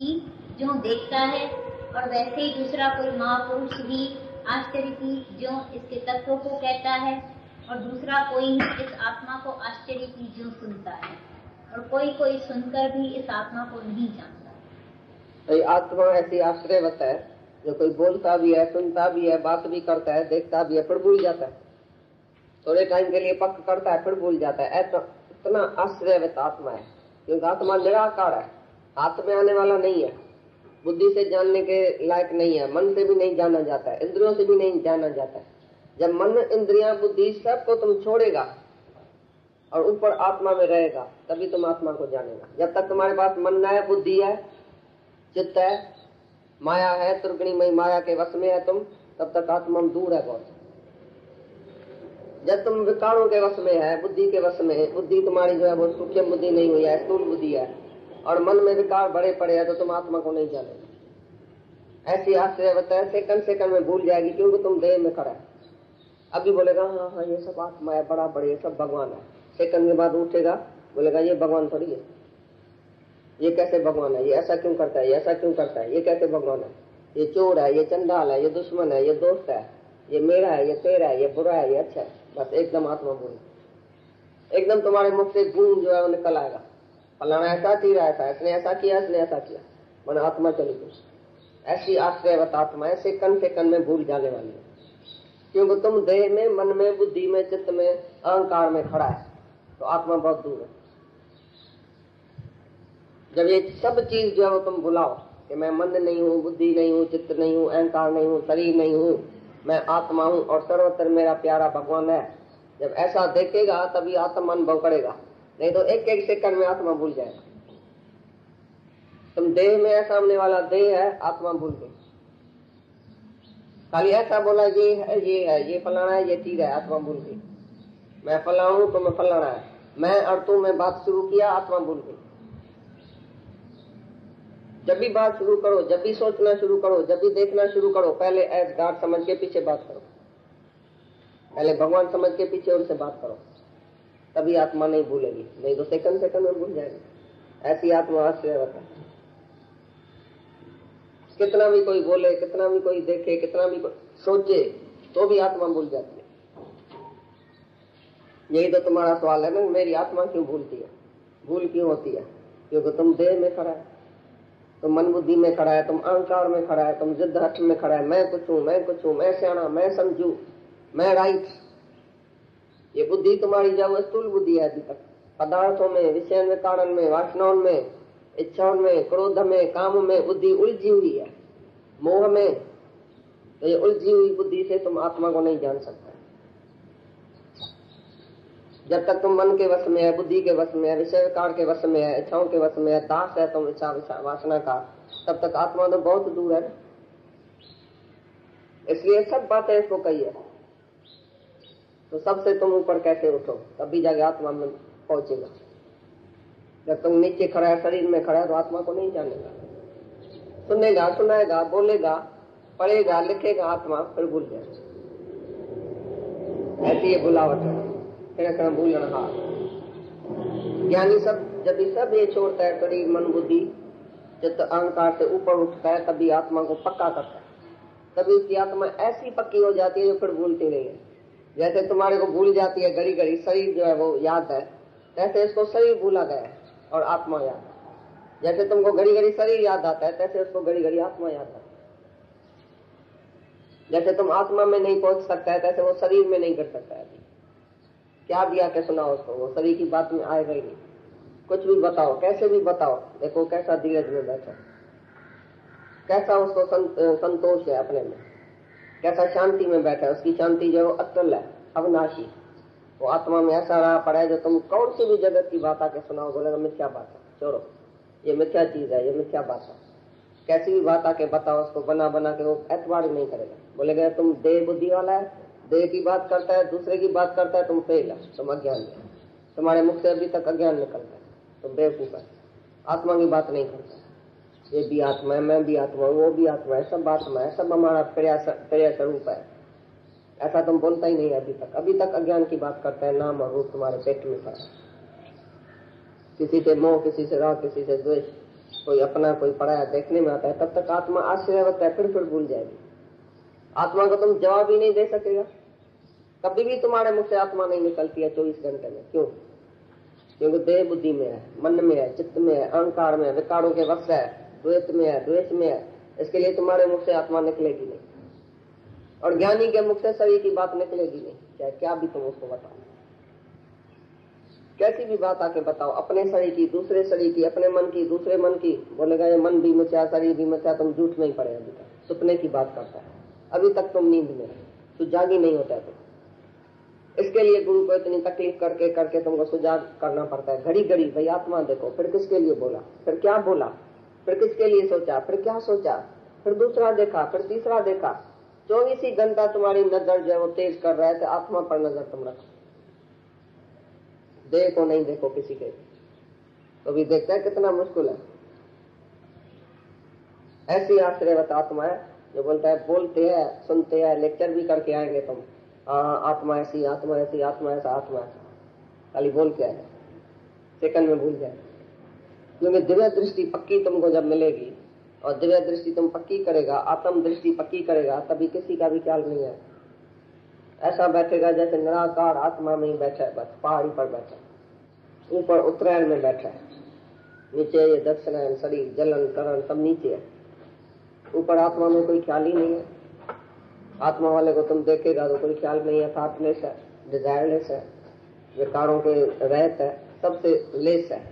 की जो देखता है, और वैसे ही दूसरा कोई महापुरुष भी आश्चर्य की जो इसके तत्वों को कहता है, और दूसरा कोई ही इस आत्मा को आश्चर्य की जो सुनता है, और कोई कोई सुनकर भी इस आत्मा को नहीं जानता। तो आत्मा ऐसी आश्चर्यवत है जो कोई बोलता भी है, सुनता भी है, बात भी करता है, देखता भी है, फिर भूल जाता है। थोड़े टाइम के लिए पक्का करता है, फिर भूल जाता है। ऐसा इतना आश्चर्यवत आत्मा है, क्योंकि आत्मा निराकार है, हाथ में आने वाला नहीं है, बुद्धि से जानने के लायक नहीं है, मन से भी नहीं जाना जाता है, इंद्रियों से भी नहीं जाना जाता है। जब मन, इंद्रियां, बुद्धि सबको तुम छोड़ेगा और ऊपर आत्मा में रहेगा, तभी तुम आत्मा को जानेगा। जब तक तुम्हारे पास मन है, बुद्धि है, चित्त है, माया है, त्रिगुणीमयी माया के वश में है तुम, तब तक आत्मा दूर है बहुत। जब तुम विकारों के वश में है, बुद्धि के वश में, बुद्धि तुम्हारी जो है वो सूक्ष्म बुद्धि नहीं हुई है, स्थूल बुद्धि है, और मन में विकार बड़े पड़े हैं, तो तुम आत्मा को नहीं जानेगा। ऐसी आश्चर्यवत है, सेकंड सेकंड में भूल जाएगी, क्योंकि तुम देह में खड़ा है। अभी बोलेगा हाँ हाँ ये सब आत्मा है, बड़ा बड़े, सब भगवान है। सेकंड के बाद उठेगा, बोलेगा ये भगवान थोड़ी है, ये कैसे भगवान है, ये ऐसा क्यों करता है, ये ऐसा क्यों करता है, ये कैसे भगवान है, ये चोर है, ये चंडाल है, ये दुश्मन है, ये दोस्त है, ये मेरा है, ये तेरा है, ये बुरा है, ये अच्छा है। बस एकदम आत्मा बोले, एकदम तुम्हारे मुख से गुण जो है वो निकल आएगा, फलाना ऐसा तीरा ऐसा, इसने ऐसा किया, इसने ऐसा किया, मन आत्मा चली गई। ऐसी आश्चर्यवत आत्मा है, सेकंड सेकंड में भूल जाने वाली है, क्योंकि तुम देह में, मन में, बुद्धि में, चित्त में, अहंकार में खड़ा है, तो आत्मा बहुत दूर है। जब ये सब चीज जो है वो तुम बुलाओ कि मैं मन नहीं हूँ, बुद्धि नहीं हूँ, चित्त नहीं हूँ, अहंकार नहीं हूँ, शरीर नहीं हूँ, मैं आत्मा हूँ और सर्वत्र मेरा प्यारा भगवान है, जब ऐसा देखेगा तभी आत्मा अनुभव करेगा, नहीं तो एक एक सेकंड में आत्मा भूल जाएगा। तुम देह में है, सामने वाला देह है, आत्मा भूल गई। खाली ऐसा बोला ये है, ये है, ये फलाना है, ये चीज है, आत्मा भूल गई। मैं फलाना हूँ तो मैं फलाना है, मैं और तू में बात शुरू किया, आत्मा भूल गई। जब भी बात शुरू करो, जब भी सोचना शुरू करो, जब भी देखना शुरू करो, पहले एज गॉड समझ के पीछे बात करो, पहले भगवान समझ के पीछे उनसे बात करो, तभी आत्मा नहीं भूलेगी, नहीं तो सेकंड सेकंड में भूल जाएगी। ऐसी आत्मा आश्चर्यवत है। कितना भी कोई बोले, कितना भी कोई देखे, कितना भी कोई सोचे, तो भी आत्मा भूल जाती है। यही तो तुम्हारा सवाल है ना, मेरी आत्मा क्यों भूलती है, भूल क्यों होती है? क्योंकि तुम देह में खड़ा है, तुम मन बुद्धि में खड़ा है, तुम अहंकार में खड़ा है, तुम जिद हट में खड़ा है, मैं कुछ हूं, मैं कुछ हूं, मैं सियाना, मैं समझू, मैं राइट। ये बुद्धि तुम्हारी जब स्थूल बुद्धि है, अभी तक पदार्थों में, विषय में, कारण में, वासनाओं में, इच्छाओं में, क्रोध में, काम में बुद्धि उलझी हुई है, मोह में। तो ये उलझी हुई बुद्धि से तुम आत्मा को नहीं जान सकता। जब तक तुम मन के वश में है, बुद्धि के वश में है, विषय विकार के वश में है, इच्छाओं के वश में है, दास है तुम इच्छा वासना का, तब तक आत्मा तो बहुत दूर है। इसलिए सब बातें इसको कही है, तो सबसे तुम ऊपर कैसे उठो, तभी जाके आत्मा में पहुंचेगा। जब तुम नीचे खड़ा है, शरीर में खड़ा है, तो आत्मा को नहीं जानेगा। सुनेगा, सुनाएगा, बोलेगा, पढ़ेगा, लिखेगा, आत्मा फिर भूल जाएगा। ऐसी ये बुलावट है, फिर भूलना हार। ज्ञानी जब सब ये छोड़ता है, शरीर मन बुद्धि चित्त अहंकार से ऊपर उठता है, तभी आत्मा को पक्का करता है। तभी उसकी आत्मा ऐसी पक्की हो जाती है जो फिर भूलती नहीं है। जैसे तुम्हारे को भूल जाती है घड़ी घड़ी, शरीर जो है वो याद है, तैसे इसको शरीर भूला गया है और आत्मा याद है। जैसे तुमको घड़ी घड़ी शरीर याद आता है, तैसे उसको घड़ी घड़ी आत्मा याद आता है। जैसे तुम आत्मा में नहीं पहुंच सकता है, तैसे वो शरीर में नहीं कर सकता है। क्या भी आके सुनाओ उसको, वो शरीर की बात में आएगा ही नहीं। कुछ भी बताओ, कैसे भी बताओ, देखो कैसा धीरज में बैठा, कैसा उसको संतोष है अपने में, कैसा शांति में बैठा है। उसकी शांति जो अटल है, अविनाशी। वो आत्मा में ऐसा रहा पड़ा है, जो तुम कौन सी भी जगत की बात आके सुनाओ, बोलेगा मिथ्या बात है, छोड़ो, ये मिथ्या चीज है, ये मिथ्या बात है। कैसी भी बात आके बताओ उसको, बना बना के वो एतबार नहीं करेगा। बोलेगा तुम देह बुद्धि वाला है, देह की बात करता है, दूसरे की बात करता है, तुम फेल है, तुम अज्ञान है, तुम्हारे मुख से अभी तक अज्ञान निकलता है, तुम बेवकूफ है। आत्मा की बात नहीं करता, ये भी आत्मा है, मैं भी आत्मा हूँ, वो भी आत्मा है, सब आत्मा है, सब हमारा प्रिय स्वरूप है। ऐसा तुम बोलता ही नहीं अभी तक। अभी तक अज्ञान की बात करता है, नाम और रूप तुम्हारे पेट में पड़ा है। किसी से मोह, किसी से राग, किसी से द्वेष, कोई अपना कोई पराया देखने में आता है, तब तक आत्मा आश्चर्यवत है, फिर भूल जाएगी। आत्मा को तुम जवाब ही नहीं दे सकेगा, कभी भी तुम्हारे मुख से आत्मा नहीं निकलती है 24 घंटे में। क्यों? क्योंकि देह बुद्धि में है, मन में है, चित्त में है, अहंकार में है, विकारों के वश है, द्वैत में है, द्वेष में है। इसके लिए तुम्हारे मुख से आत्मा निकलेगी नहीं, और ज्ञानी के मुख से शरीर की बात निकलेगी नहीं, चाहे क्या भी तुम उसको बताओ, कैसी भी बात आके बताओ, अपने शरीर की, दूसरे शरीर की, अपने मन की, दूसरे मन की। बोलेगा ये मन भी मिथ्या, शरीर भी मिथ्या, तुम झूठ नहीं पड़े। अभी तक सपने की बात करता है, अभी तक तुम नींद में, तो जागी नहीं होता तुम। इसके लिए गुरु को इतनी तकलीफ करके करके तुमको सुजाग करना पड़ता है घड़ी घड़ी। भाई आत्मा देखो, फिर किसके लिए बोला, फिर क्या बोला, फिर किसके लिए सोचा, फिर क्या सोचा, फिर दूसरा देखा, फिर तीसरा देखा। 24 ही घंटा तुम्हारी नजर जो है वो तेज कर रहा है, तो आत्मा पर नजर तुम रखो, देह को नहीं देखो किसी के। तो भी देखता है कितना मुश्किल है। ऐसी आश्चर्यवत आत्मा है जो बोलता है, बोलते हैं, सुनते हैं, लेक्चर भी करके आएंगे तुम, आत्मा ऐसी, आत्मा ऐसी, आत्मा ऐसा, आत्मा ऐसा, खाली बोल के आए, सेकंड में भूल जाए। क्योंकि दिव्य दृष्टि पक्की तुमको जब मिलेगी, और दिव्य दृष्टि तुम पक्की करेगा, आत्म दृष्टि पक्की करेगा, तभी किसी का भी ख्याल नहीं है। ऐसा बैठेगा जैसे निराकार आत्मा में ही बैठा है, बस पहाड़ी पर बैठा है, ऊपर उत्तरायण में बैठा है, नीचे ये दक्षिणायन, शरीर, जलन, करण सब नीचे है, ऊपर आत्मा में कोई ख्याल ही नहीं है। आत्मा वाले को तुम देखेगा तो कोई ख्याल नहीं है, थॉटलेस है, डिजायरलेस है, विकारों के रहत है, सबसे लेस है,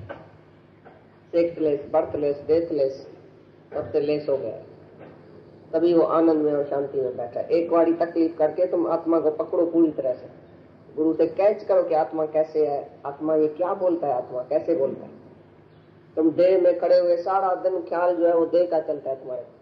सेक्सलेस, बर्थलेस, डेथलेस, सबसे लेस हो गया। तभी वो आनंद में और शांति में बैठा है। एक बारी तकलीफ करके तुम आत्मा को पकड़ो पूरी तरह से, गुरु से कैच करो कि आत्मा कैसे है, आत्मा ये क्या बोलता है, आत्मा कैसे बोलता है। तुम देह में खड़े हुए सारा दिन ख्याल जो है वो देह का चलता है तुम्हारे।